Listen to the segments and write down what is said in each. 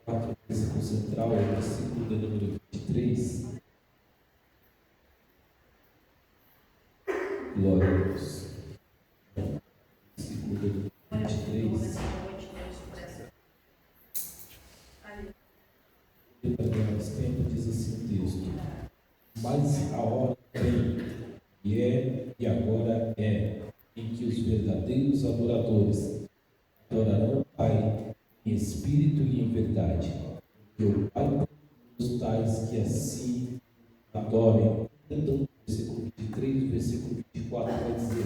4, versículo central, é o versículo de número 23. Glória a Deus. Versículo de número 23. Para ganhar mais tempo, diz assim o texto: mas a hora vem, e agora é, em que os verdadeiros adoradores adorarão o Pai em espírito e em verdade, e o Pai dos tais que assim adorem. Então, versículo 23, versículo 24 vai dizer: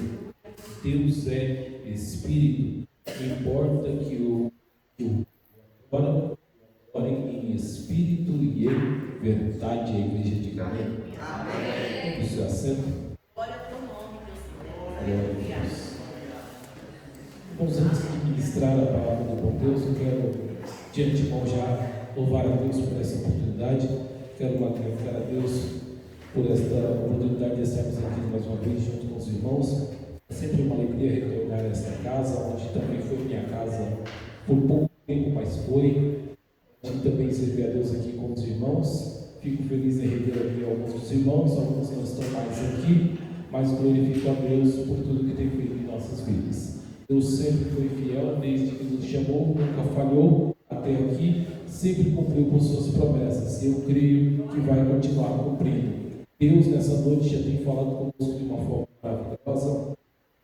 Deus é espírito, importa que o adorem em espírito e em verdade. A igreja diga amém. Amém. Isso é assento. Glória ao teu nome, Deus. Vamos, antes de ministrar a palavra do bom Deus, eu quero de antemão já louvar a Deus por essa oportunidade. Quero glorificar a Deus por esta oportunidade de estarmos aqui mais uma vez junto com os irmãos. É sempre uma alegria retornar a esta casa, onde também foi minha casa por pouco tempo, mas foi. Onde também servi a Deus aqui com os irmãos. Fico feliz em rever aqui alguns dos irmãos, alguns não estão mais aqui, mas glorifico a Deus por tudo que tem feito em nossas vidas. Deus sempre foi fiel, desde que nos chamou, nunca falhou até aqui, sempre cumpriu com suas promessas. Eu creio que vai continuar cumprindo. Deus nessa noite já tem falado conosco de uma forma maravilhosa,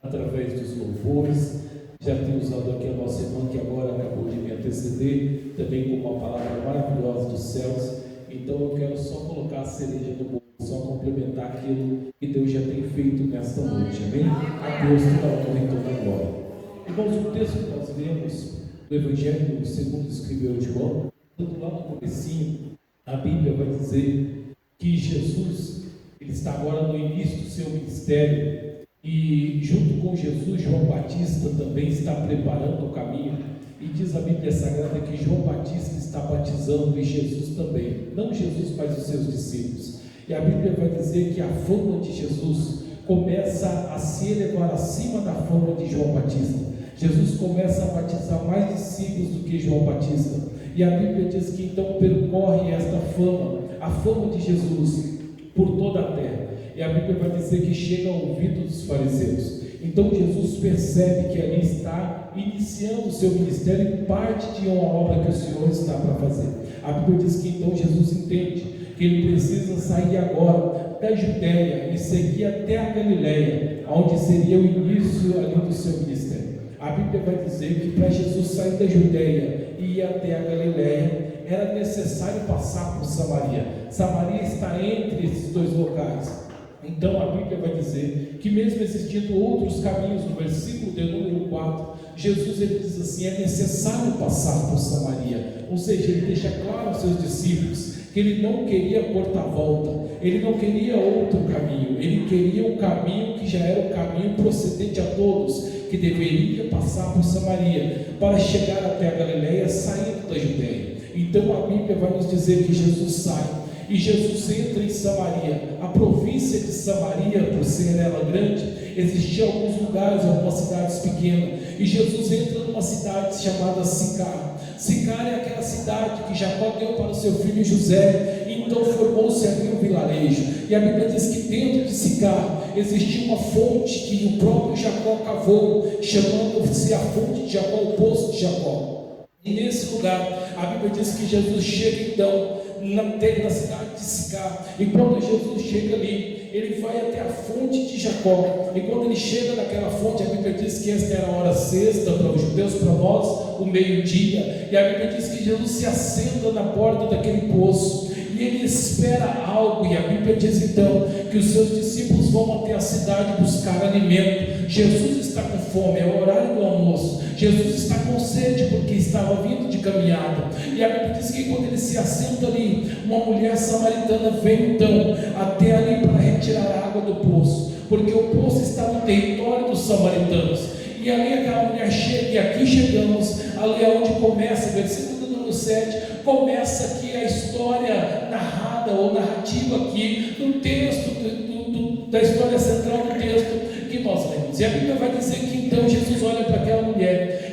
através dos louvores. Já tem usado aqui a nossa irmã que agora acabou de me anteceder, também com uma palavra maravilhosa dos céus. Então eu quero só colocar a cereja no bolo, só complementar aquilo que Deus já tem feito nesta noite, amém? A Deus toda a honra e toda a glória. Irmãos, o texto que nós lemos do Evangelho segundo escreveu João, tanto lá no comecinho, a Bíblia vai dizer que Jesus, ele está agora no início do seu ministério, e junto com Jesus, João Batista também está preparando o caminho, e diz a Bíblia Sagrada que João Batista está batizando, e Jesus também, não Jesus, mas os seus discípulos. E a Bíblia vai dizer que a fama de Jesus começa a se elevar acima da fama de João Batista. Jesus começa a batizar mais discípulos do que João Batista, e a Bíblia diz que então percorre esta fama, a fama de Jesus, por toda a terra. E a Bíblia vai dizer que chega ao ouvido dos fariseus. Então Jesus percebe que ali está iniciando o seu ministério e parte de uma obra que o Senhor está para fazer. A Bíblia diz que então Jesus entende que ele precisa sair agora da Judéia e seguir até a Galileia, onde seria o início ali do seu ministério. A Bíblia vai dizer que para Jesus sair da Judéia e ir até a Galileia, era necessário passar por Samaria. Samaria está entre esses dois locais. Então a Bíblia vai dizer que mesmo existindo outros caminhos, no versículo de número 4, Jesus ele diz assim: é necessário passar por Samaria. Ou seja, ele deixa claro aos seus discípulos que ele não queria porta-volta, ele não queria outro caminho, ele queria um caminho que já era o caminho procedente a todos, que deveria passar por Samaria, para chegar até a Galileia, saindo da Judéia. Então a Bíblia vai nos dizer que Jesus sai, e Jesus entra em Samaria. A província de Samaria, por ser ela grande, existia alguns lugares, algumas cidades pequenas, e Jesus entra numa cidade chamada Sicar. Sicar é aquela cidade que Jacó deu para o seu filho José, e então formou-se ali um vilarejo. E a Bíblia diz que dentro de Sicar existia uma fonte que o próprio Jacó cavou, chamando-se a fonte de Jacó, o poço de Jacó. E nesse lugar, a Bíblia diz que Jesus chega então na cidade de Sicar, e quando Jesus chega ali, ele vai até a fonte de Jacó, e quando ele chega naquela fonte, a Bíblia diz que esta era a hora sexta para os judeus, para nós, o meio-dia, e a Bíblia diz que Jesus se assenta na porta daquele poço, e ele espera algo, e a Bíblia diz então que os seus discípulos vão até a cidade buscar alimento. Jesus está com fome, é o horário do almoço. Jesus está com sede porque estava vindo de caminhada, e a Bíblia diz que quando ele se assenta ali, uma mulher samaritana vem então até ali para retirar a água do poço, porque o poço está no território dos samaritanos. E ali aquela mulher chega, e aqui chegamos ali onde começa, versículo número 7, começa aqui a história narrada ou narrativa aqui do texto, da história central do texto que nós lemos. E a Bíblia vai dizer que então Jesus olha para aquela mulher,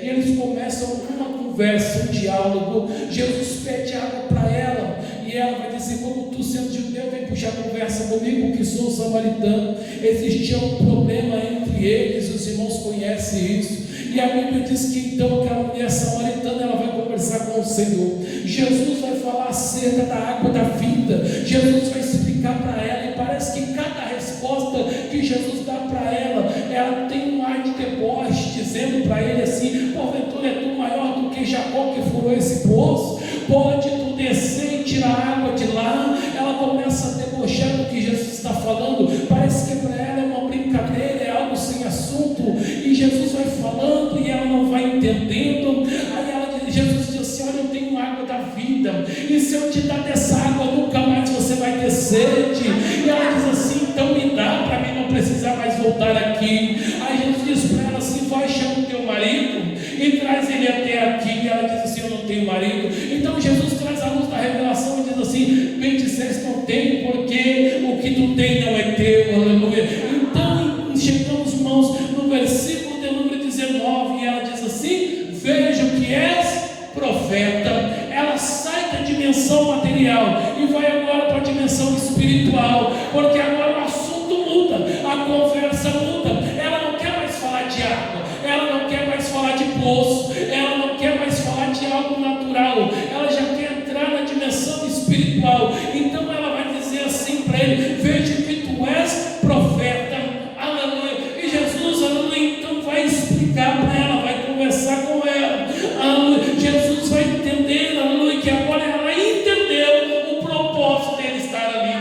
diálogo. Jesus pede água para ela, e ela vai dizer: como tu sendo judeu, vem puxar conversa comigo que sou samaritano. Existia um problema entre eles, os irmãos conhecem isso. E a Bíblia diz que então aquela mulher samaritana, ela vai conversar com o Senhor. Jesus vai falar acerca da água da vida. Jesus vai explicar para ela, e parece que cada resposta que Jesus dá para ela, ela tem um ar de deboche, dizendo para ele assim: porventura é tu maior do que Jacó que furou esse poço? Pode tu descer e tirar a água de lá? Ela começa a debochar do que Jesus está falando. Parece que para ela é uma brincadeira, é algo sem assunto, e Jesus vai falando e ela não vai entendendo. Aí Jesus diz assim: olha, eu tenho água da vida, e se eu te dar dessa água, nunca mais você vai ter sede. E ela diz assim: então me dá, para mim não precisar mais voltar aqui. Aí Jesus diz para ela assim: vai, chama o teu marido e traz ele até aqui. E ela diz assim: eu não tenho marido. Então Jesus traz a luz da revelação e diz assim: bem disseste, não tenho, porque o que tu tem não é teu. Aleluia. Então chegamos, irmãos, no versículo de número 19, e ela diz assim: vejo que és profeta. Ela sai da dimensão material e vai agora para a dimensão espiritual, porque agora o assunto muda, a conversa muda. Ela não quer mais falar de água, ela não quer mais falar de poço, ela não quer mais falar de algo natural, ela já quer entrar na dimensão espiritual. Então ela vai dizer assim para ele: veja que tu és profeta. Aleluia. E Jesus, aleluia, então vai explicar para ela, vai conversar com ela. Aleluia. Jesus vai entender, aleluia, que agora ela entendeu o propósito dele estar ali.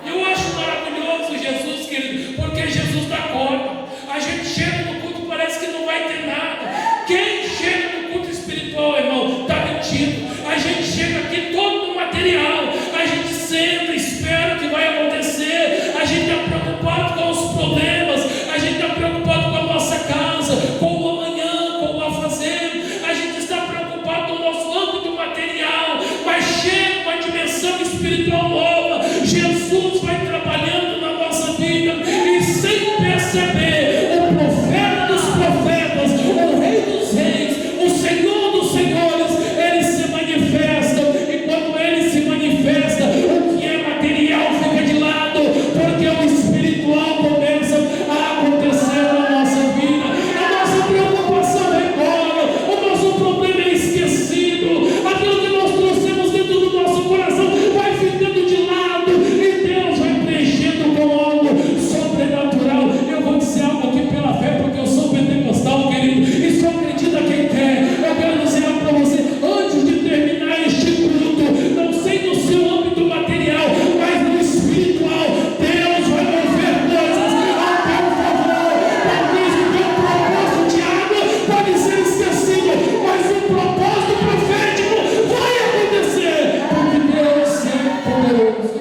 Eu acho maravilhoso Jesus, querido, porque Jesus dá corda. A gente chega no culto, parece que não vai ter nada. Quem chega no culto espiritual, irmão, está mentindo. A gente chega aqui todo no material, a gente senta, espera o que vai acontecer, a gente está preocupado com os problemas, a gente está preocupado com a nossa casa, com o amanhã, com o a fazer, a gente está preocupado com o nosso âmbito material, mas chega uma dimensão espiritual nova. Jesus vai trabalhando na nossa vida, e sem perceber, o profeta dos profetas, o rei dos reis, o Senhor dos senhores, ele se manifesta. E quando ele se manifesta, o que é material fica de lado, porque o espiritual começa a acontecer na nossa vida. A nossa preocupação vai embora, o nosso problema é esquecido, aquilo que nós trouxemos dentro do nosso coração vai ficando de lado, e Deus vai preenchendo com algo sobrenatural. Eu vou dizer algo aqui pela fé, porque eu sou pentecostal, querido, e só acredita quem quer. Eu quero dizer algo para você, antes de terminar este culto, não sei no seu âmbito material, mas no espiritual, Deus vai mover coisas a teu favor. Talvez o teu propósito de água pode ser esquecido, mas o propósito profético vai acontecer, porque Deus é poderoso.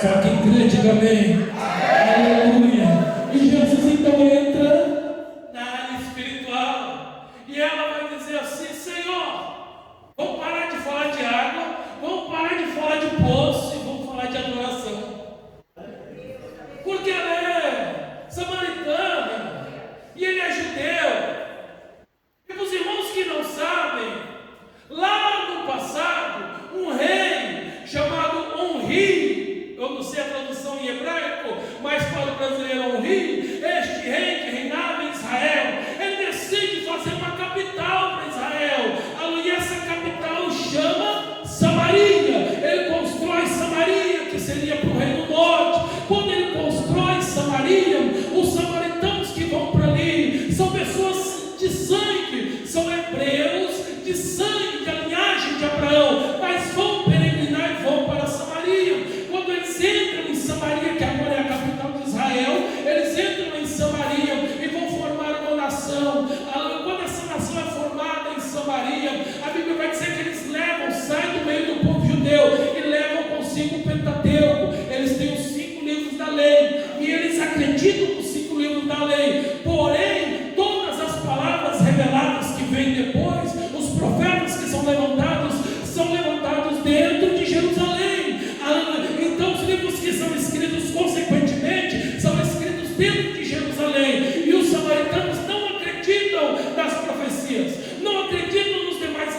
Só quem crê, diga amém. Aleluia. E Jesus então entra na área espiritual, e ela vai dizer assim: Senhor, vamos parar de falar de água, vamos parar de falar de poço, e vamos falar de adoração. Porque ela é samaritana e ele é judeu. E para os irmãos que não sabem, lá no passado, um rei chamado Onri, eu não sei a tradução em hebraico, mas para o brasileiro Onri, este rei que reinava em Israel, ele decide fazer uma capital para Israel. E essa capital chama Samaria. Ele constrói Samaria, que seria para o reino norte. Quando ele constrói Samaria, os samaritanos que vão para ali são pessoas de sangue, são hebreus de sangue, da linhagem de Abraão, mas vão peregrinar e vão para Samaria. Quando eles entram em Samaria, que agora é a capital de Israel, eles entram em Samaria e vão formar uma nação. Quando essa nação é formada em Samaria, a Bíblia vai dizer que eles saem do meio do povo judeu e levam consigo o Pentateuco. Eles têm os 5 livros da lei, e eles acreditam nos 5 livros da lei. Porém, todas as palavras reveladas que vêm depois, os profetas que são levantados dentro de Jerusalém. Então os livros que são escritos consequentemente são escritos dentro de Jerusalém, e os samaritanos não acreditam nas profecias, não acreditam nos demais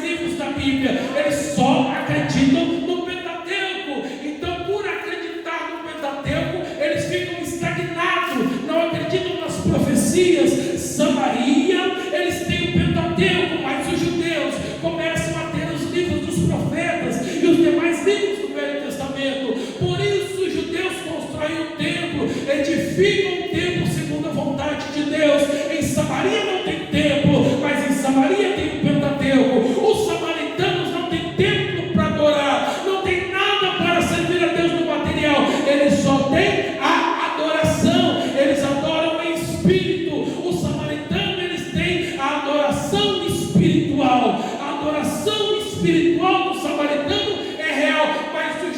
Bíblia, eles só acreditam no Pentateuco. Então, por acreditar no Pentateuco, eles ficam estagnados, não acreditam nas profecias. Samaria, eles têm o Pentateuco, mas os judeus começam a ter os livros dos profetas e os demais livros do Velho Testamento. Por isso os judeus constroem o templo, edificam o templo segundo a vontade de Deus. Em Samaria não tem templo, mas em Samaria tem o Pentateuco. Os samaritanos não têm templo para adorar, não tem nada para servir a Deus no material, eles só têm a adoração, eles adoram em espírito. Os samaritanos, eles têm a adoração espiritual. A adoração espiritual do samaritano é real, mas os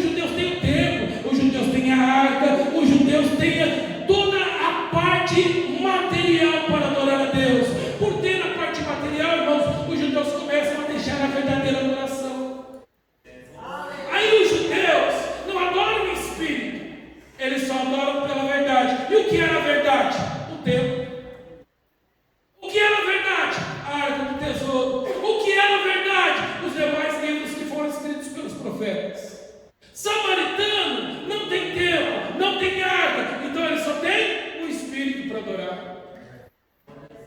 judeus têm o templo, os judeus têm a arca, os judeus têm toda a parte material para adorar a Deus. Por ter a parte material, irmãos, os judeus começam a deixar a verdadeira adoração. Aí os judeus não adoram em espírito, eles só adoram pela verdade. E o que era a verdade? O templo. O que era a verdade? A arca do tesouro. O que era a verdade? Os demais livros que foram escritos pelos profetas. Samaritano não tem templo, não tem arca, então ele só tem o espírito para adorar.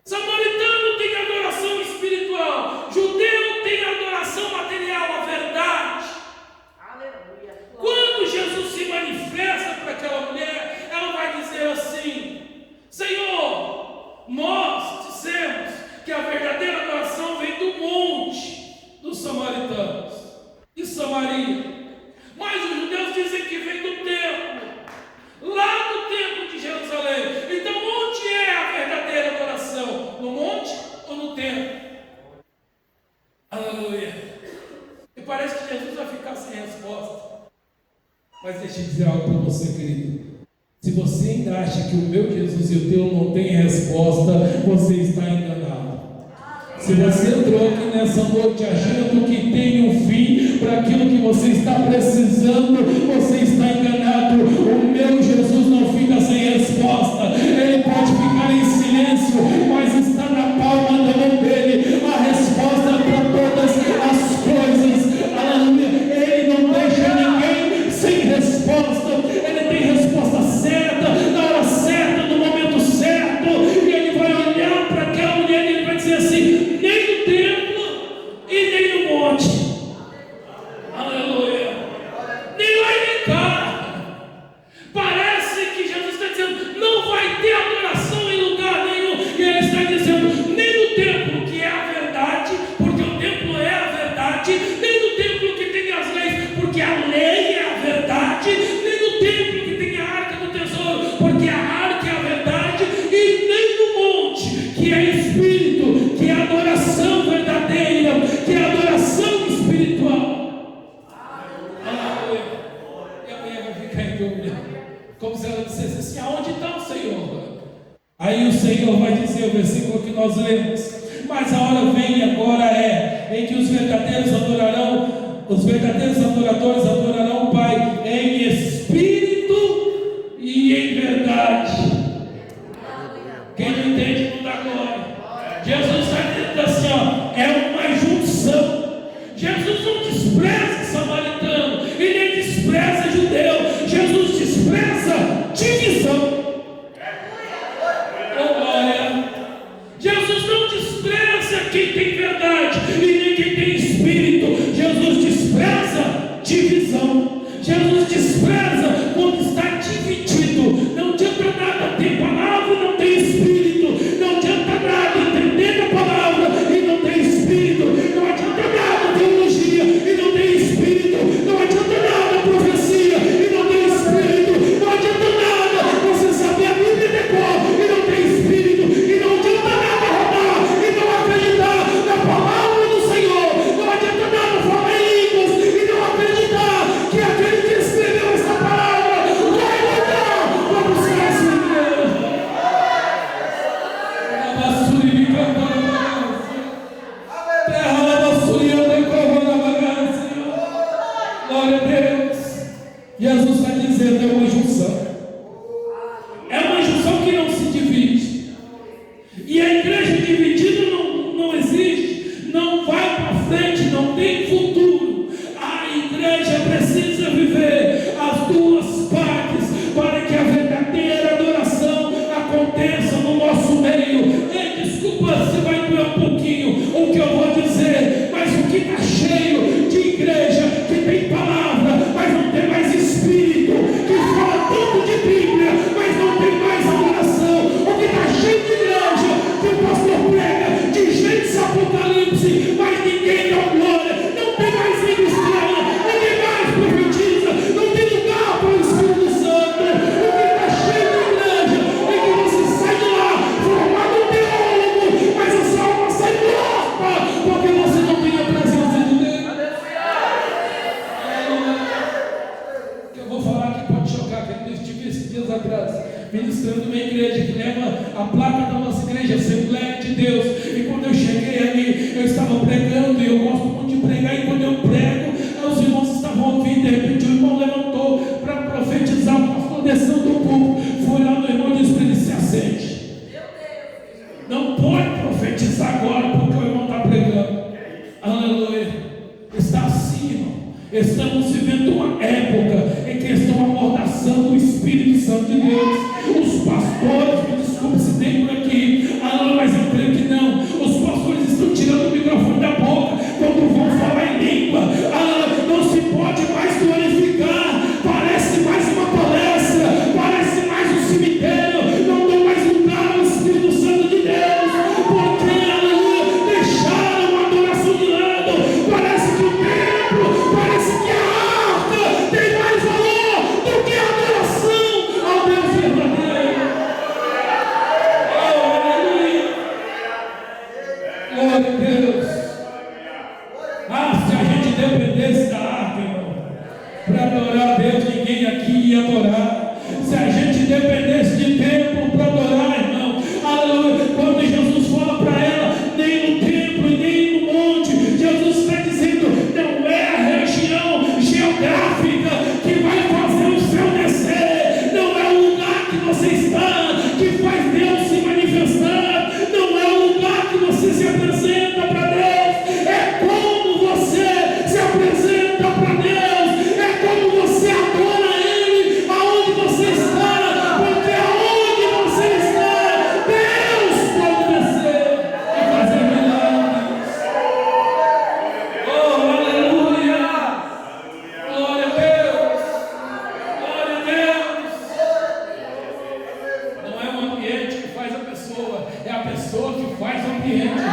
Samaritano tem adoração espiritual, judeu tem adoração material, a verdade. Aleluia. Quando Jesus se manifesta para aquela mulher, ela vai dizer assim: Senhor, nós dizemos que a verdadeira adoração vem do monte dos samaritanos, de Samaria. Mas os judeus dizem que vem do templo, lá do templo de Jerusalém. Então onde é a verdadeira adoração? No monte ou no templo? Aleluia. E parece que Jesus vai ficar sem resposta. Mas deixa eu dizer algo para você, querido. Se você ainda acha que o meu Jesus e o teu não tem resposta, você está enganado. Se você entrou aqui nessa noite achando que tem um fim para aquilo que você está precisando, você está enganado. O meu Jesus não fica sem resposta. Ele pode ficar em silêncio, mas está na palma da mão dele a resposta para todas as coisas. Aleluia. Ele não deixa ninguém sem resposta. Ele tem resposta certa, na hora certa, no momento certo. E ele vai olhar para aquela mulher e ele vai dizer assim: nem no templo e nem no monte. Aleluia. Nem lá e nem cá. Parece que Jesus está dizendo: não vai ter adoração em lugar nenhum. E ele está dizendo: nem no templo, que é a verdade, porque o templo é a verdade, nem no templo que tem as leis, porque a lei é a verdade, nem no templo que tem a arca do tesouro, porque a arca é a verdade, e nem no monte, que é espírito, que é adoração verdadeira, que é adoração espiritual. Aleluia. E a mulher vai ficar em dúvida, como se ela dissesse assim: aonde está o Senhor? Aí o Senhor vai dizer, o versículo que nós lemos: mas a hora vem e agora é, em que os verdadeiros adoradores adorarão o Pai em espírito e em verdade. Quem não entende não dá glória. Jesus está dizendo assim, ó, é uma junção. Jesus não despreza samaritano e nem despreza judeu. Jesus despreza divisão. Oh, glória. Jesus não despreza quem tem verdade e nem quem tem espírito. Jesus despreza divisão. Jesus despreza quando está dividido. Não adianta nada ministrando uma igreja que leva a placa da nossa igreja, Assembleia de Deus. E quando eu cheguei ali, eu estava pregando, e eu gosto muito de pregar, e quando eu prego, os irmãos estavam ouvindo, de repente o irmão levantou para profetizar, o pastor desceu do púlpito, foi lá no irmão e disse para ele: se assente. Não pode profetizar agora, porque o irmão está pregando. Aleluia. Está assim, irmão. Estamos vivendo uma época em que estão amordaçando o Espírito Santo de Deus. Os pastores, me desculpe se tem por aqui, mas eu creio que não. Os pastores estão tirando o microfone da boca quando vão falar em língua. Não se pode mais glorificar. Parece mais uma palestra, parece mais um cemitério. Não tem mais lugar ao Espírito Santo de Deus, porque deixaram a adoração de lado. Parece que o templo, parece que a arca tem mais valor do que a adoração ao Deus verdadeiro. Oh, aleluia! Glória a Deus. Se a gente dependesse da arca, irmão, para adorar a Deus, ninguém aqui ia adorar. Se a gente dependesse de templo para adorar, irmão, aleluia, quando Jesus fala para ela, nem no templo e nem no monte, Jesus está dizendo: não é a região geográfica que vai fazer o céu descer, não é o lugar que você está que faz Deus se manifestar, não é o lugar que você se apresenta para Deus, é como você se apresenta para Deus, é como você adora Ele aonde você está, porque aonde você está, Deus pode descer e fazer milagres. Oh, aleluia! Glória a Deus! Glória a Deus! Não é o ambiente que faz a pessoa, é a pessoa que faz o ambiente.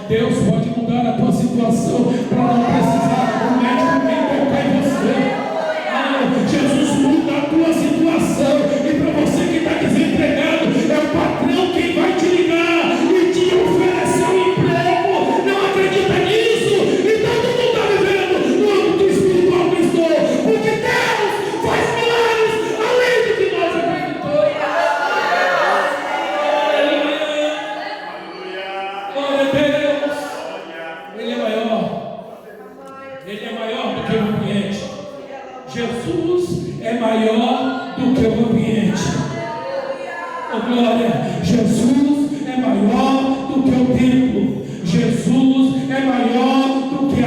Deus pode mudar a tua situação para não precisar do médico vir tocar em você. Jesus muda a tua situação, e para você que está desempregado, é o patrão quem vai te ligar e te oferecer um emprego. Não acredita nisso? Então tu não está vivendo no âmbito espiritual cristão, porque Deus faz milagres além do que nós acreditamos. Glória a Deus. Ele é maior. Ele é maior do que o ambiente. Jesus é maior do que o ambiente. Oh, glória. Jesus é maior do que o templo. Jesus é maior do que a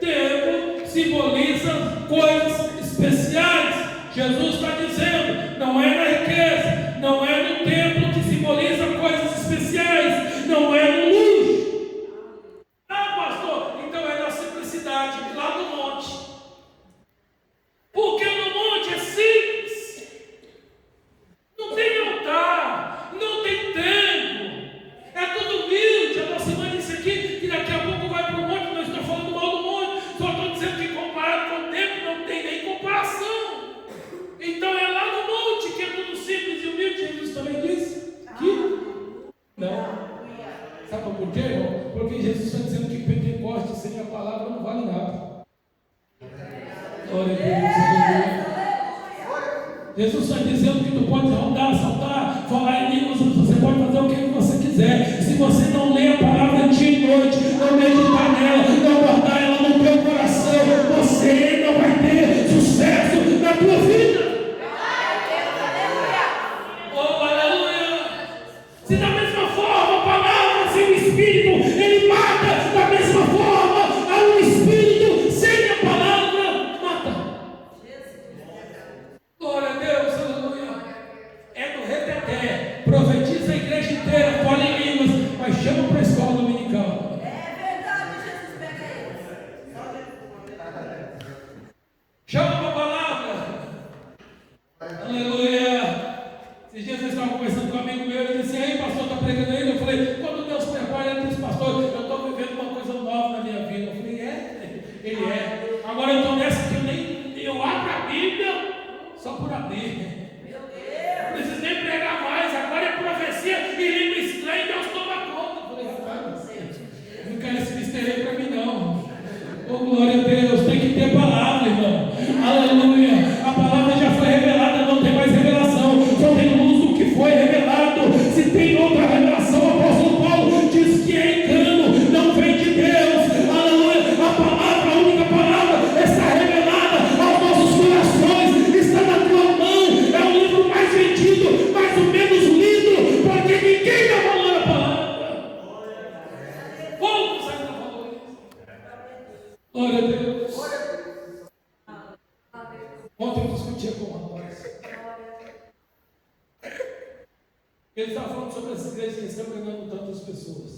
Tempo simboliza coisas especiais. Jesus está dizendo, não é na riqueza, não é no templo que simboliza coisas especiais, não é no luxo. Ah, pastor, então é na simplicidade, lá no monte. Porque no monte é simples. Não tem altar, não tem templo. É tudo humilde. A nossa irmã disse aqui que daqui a pouco vai para o monte. Não estou falando mal do monte, só estou dizendo que comparado com o templo não tem nem comparação. Então é lá no monte que é tudo simples e humilde. Jesus também disse que não. Sabe por quê, irmão? Porque Jesus está dizendo que Pentecostes sem a palavra não vale nada. Glória a Deus. Jesus está dizendo que tu pode rodar, saltar, falar em línguas, você pode fazer o que você quiser. Se você não ler a palavra dia e noite, não meditar nela, não guardar ela no teu coração, você não vai ter sucesso na tua vida. Oh, aleluia! Se da mesma forma a palavra sem o Espírito, ele mata, da mesma forma, há um Espírito sem a palavra, mata. Glória a Deus, aleluia. É do reteté. Profetiza a igreja inteira, fala em línguas, mas chama para a escola dominical. É verdade, Jesus pega eles. Chama para a palavra. Aleluia. Esses dias eu estava conversando com um amigo meu, ele disse, aí pastor, está pregando aí? Eu falei, quando Deus prepara, ele disse, pastor, eu estou vivendo uma coisa nova na minha vida. Eu falei, ele é. Agora eu estou nessa que eu abro a Bíblia só por abrir. Não preciso nem pregar mais, agora é profecia e língua estranha e Deus toma conta. Eu falei, rapaz, não quero esse mistério aí para mim não. Oh, glória a Deus, tem que ter palavra, irmão. Aleluia. A palavra já foi revelada, não tem mais revelação, só tem luz do que foi revelado. Se tem outra revelação, o apóstolo Paulo diz que é engano, não vem de Deus. Aleluia. A palavra, a única palavra, está revelada aos nossos corações, está na tua mão. É o livro mais vendido, mas o menos lido, porque ninguém dá valor à palavra. Poucos ainda valorizam. Glória a Deus. Ontem eu discutia com um rapaz. Ele estava falando sobre as igrejas que estão ganhando tantas pessoas.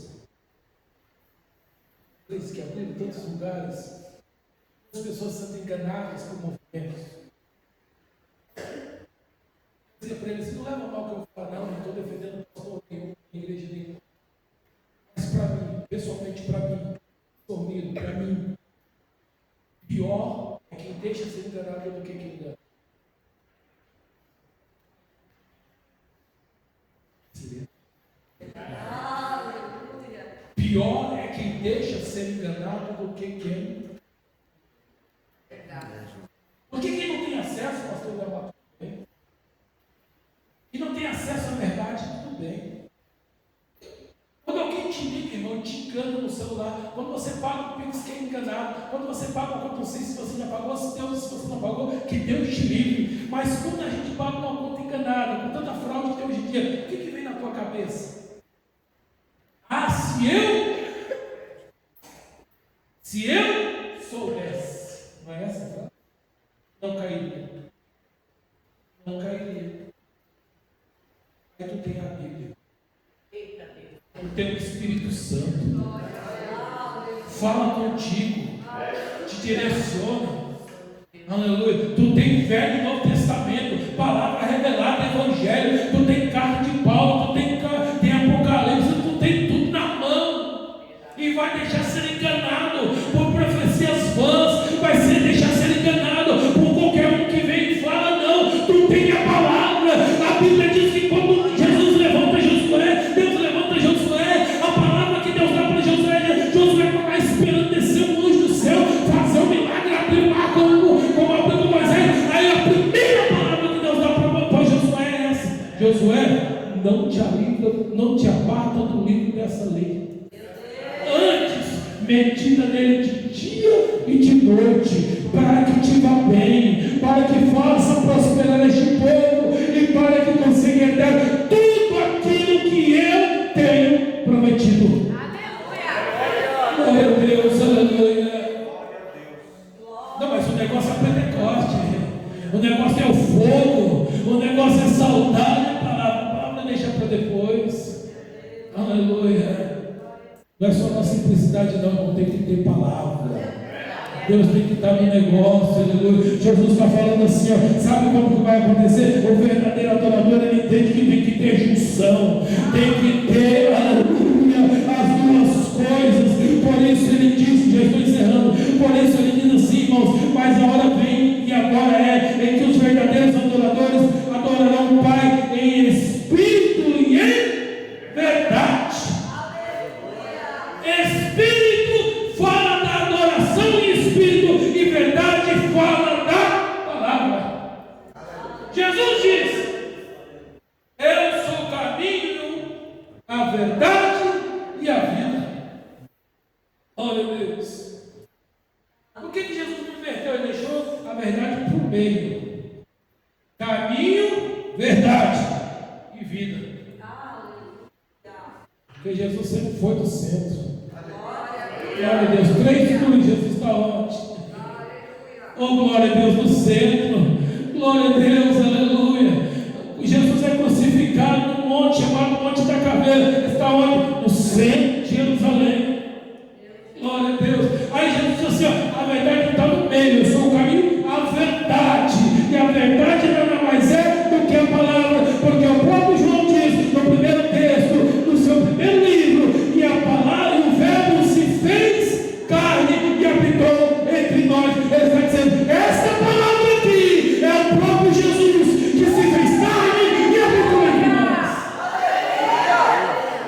Igrejas que abriram tantos lugares. As pessoas sendo enganadas por movimentos. Eu dizia para eles, não leva mal o que eu falo, não estou defendendo pastor nenhum, igreja nenhuma. Mas para mim, pessoalmente para mim, dormindo, para mim, pior é quem deixa ser enganado do que quem engana. Pior é quem deixa ser enganado do que quem. Porque quem não tem acesso, pastor Gabriel, tudo bem. E não tem acesso à verdade, tudo bem. Quando alguém te liga, irmão, te engana no celular. Quando você paga o Pix, quem é enganado. Quando você paga o conta, não sei se você já pagou, se você não pagou, que Deus te livre. Mas quando a gente paga uma conta enganada, com tanta fraude que tem hoje em dia, o que vem na tua cabeça? Ah, se eu soubesse, não é essa frase? Não cairia. Não cairia. Aí tu tem a Bíblia. Tu tem o Espírito Santo. Fala contigo. Te direciona. Aleluia. Tu tem Velho e Novo Testamento, palavra revelada, Evangelho. Tu tem carta de Paulo, tu tem Apocalipse, tu tem tudo na mão. E vai deixar ser enganado por profecias vãs. Vai deixar ser enganado por qualquer um que vem e fala, não. Tu tem a palavra. A Bíblia diz que quando Jesus levanta Josué, Deus levanta Josué, a palavra que Deus dá para Josué está lá esperando descer um anjo do céu, fazer um milagre, abrir o mar como abriu com Moisés. Aí a primeira palavra que Deus dá para Josué é essa: Josué, não te aparta do livro dessa lei. Antes, medita nele de dia e de noite, para que te vá bem, para que faça prosperar este povo e para que consiga herdar tudo aquilo que eu tenho prometido. Glória a Deus, aleluia. O negócio é o fogo, o negócio é saudade a palavra deixa para depois. Aleluia. Não é só na simplicidade, não tem que ter palavra. Deus tem que estar no negócio, aleluia. Jesus está falando assim, ó, sabe como que vai acontecer? O verdadeiro adorador, ele entende que tem que ter junção, tem que ter, aleluia, as duas coisas. Por isso ele diz, já estou encerrando, por isso ele diz assim, irmãos, mas a hora vem e agora em que os verdadeiros adoradores adorarão o Pai em espírito e em verdade. Espírito fala da adoração e espírito e verdade fala da palavra. Jesus diz: eu sou o caminho, a verdade e a vida. Olha Deus, por que Jesus não inverteu e deixou a verdade por meio? Caminho, verdade e vida. Porque Jesus sempre foi do centro. Glória a Deus, 3 minutos, Jesus está onde? Oh, glória a Deus, no centro. Glória a Deus, aleluia. Jesus é crucificado num monte chamado Monte da Caveira. Está onde? No centro de Jerusalém. Glória a Deus. Aí Jesus disse assim, ó, a verdade está no meio. Eu sou o caminho, a verdade. E a verdade nada mais é do que a palavra. Porque o próprio João diz no primeiro texto, no seu primeiro livro, e a palavra, e o verbo se fez carne e habitou entre nós. Ele está dizendo, esta palavra aqui é o próprio Jesus que se fez carne e habitou entre nós.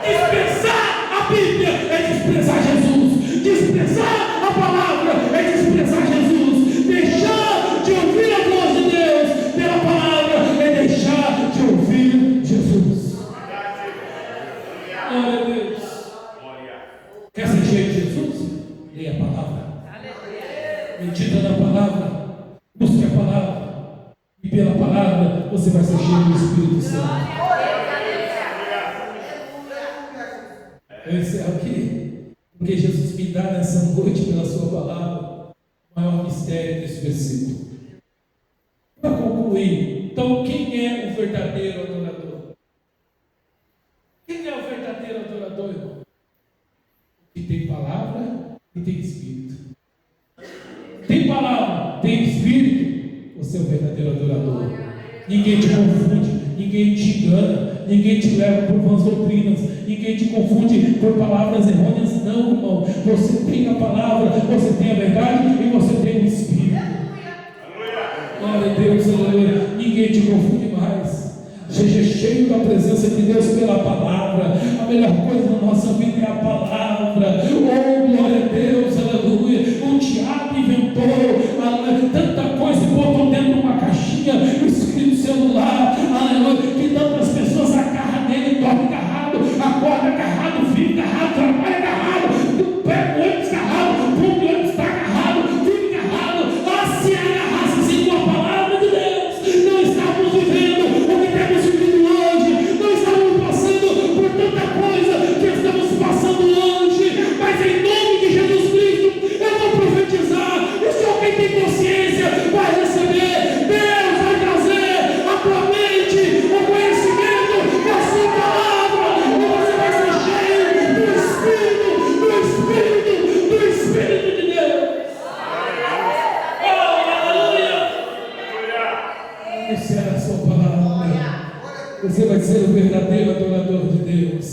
Desprezar a Bíblia é desprezar Jesus. Desprezar a palavra é desprezar Jesus. Deixar de ouvir a voz de Deus pela palavra é deixar de ouvir Jesus. Glória a Deus. Quer ser cheio de Jesus? Leia a palavra. Medita na palavra. Busque a palavra. E pela palavra você vai ser cheio do Espírito Santo. Eu encerro aqui, porque Jesus me dá nessa noite, pela sua palavra, o maior mistério desse versículo. Para concluir, então, quem é o verdadeiro adorador? Quem é o verdadeiro adorador, irmão? Que tem palavra e tem espírito. Tem palavra, tem espírito, você é o verdadeiro adorador. Ninguém te confunde, ninguém te engana, ninguém te leva por vãs doutrinas, ninguém te confunde por palavras errôneas, não, irmão. Você tem a palavra, você tem a verdade e você tem o Espírito. Glória a Deus, aleluia. Ninguém te confunde mais. Seja cheio da presença de Deus pela palavra. A melhor coisa na nossa vida é a palavra. Oh, glória a Deus, aleluia. O diabo inventou tanta coisa e botou dentro de uma caixinha, escrito celular, aleluia, que tantas pessoas agarram nele, dorme agarrado, acorda agarrado, vive agarrado, trabalha agarrado, pega o ônibus agarrado, pula o ônibus está agarrado, vive agarrado. Se agarrasse assim com a palavra de Deus, não estávamos vivendo o que temos vivido hoje, não estávamos passando por tanta coisa que estamos passando hoje, mas em nome de Jesus Cristo, eu vou profetizar, e só quem tem consciência vai receber. Deus vai trazer a tua mente o conhecimento da sua palavra, e você vai ser cheio do Espírito, do Espírito, do Espírito de Deus. Oh, aleluia! Essa é a sua palavra. Você vai ser o verdadeiro adorador de Deus.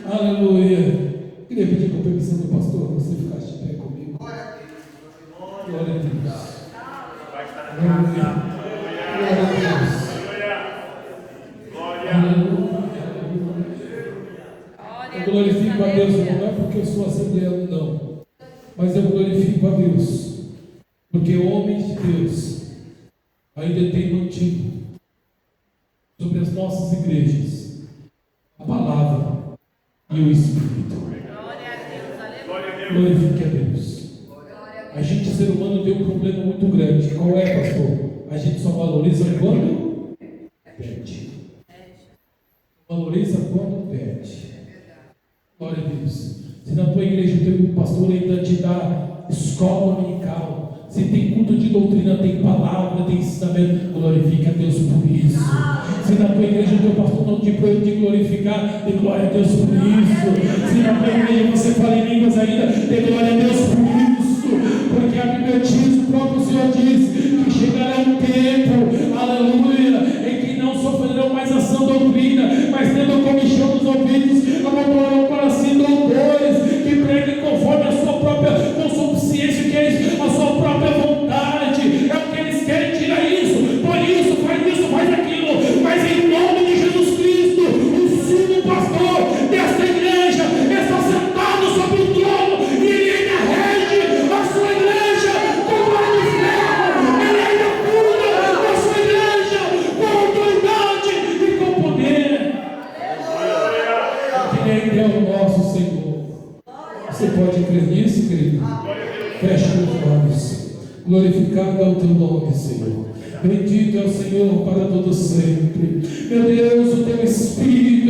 Aleluia. Queria pedir com permissão do pastor, você ficasse de pé comigo. Glória a Deus. Aleluia. Glória a Deus. Eu glorifico a Deus, não é porque eu sou assembleano, não, mas eu glorifico a Deus, porque homens de Deus ainda têm mantido sobre as nossas igrejas a palavra e o Espírito. Glorifique a Deus. A gente, ser humano, tem um problema muito grande. Qual é, pastor? A gente só valoriza quando perde. Valoriza quando perde. Glória a Deus. Se na tua igreja o teu pastor ainda te dá escola dominical, se tem culto de doutrina, tem palavra, tem ensinamento, glorifique a Deus por isso. Se na tua igreja o teu pastor não te pôde te glorificar, dê glória a Deus por isso. Se na tua igreja você fala em línguas ainda, dê glória a Deus por isso. Porque a Bíblia diz, o próprio Senhor diz, que chegará um tempo, aleluia, em que não sofrerão mais a sã doutrina, mas tendo comichão nos ouvidos, amontoarão para si doutores, que preguem conforme a sua própria consubciência, que é a sua própria vontade. É o que eles querem, tirar isso, por isso, faz aquilo. Mas em nome de Jesus Cristo, o sumo pastor desta igreja está sentado sobre o trono e ele ainda rege a sua igreja com vara de ferro. Ele ainda cuida da sua igreja com autoridade e com poder. Que Ele é o nosso Senhor. Você pode crer nisso, querido? Feche os olhos. Glorificado é o teu nome, Senhor. Bendito é o Senhor para todo sempre. Meu Deus, o teu Espírito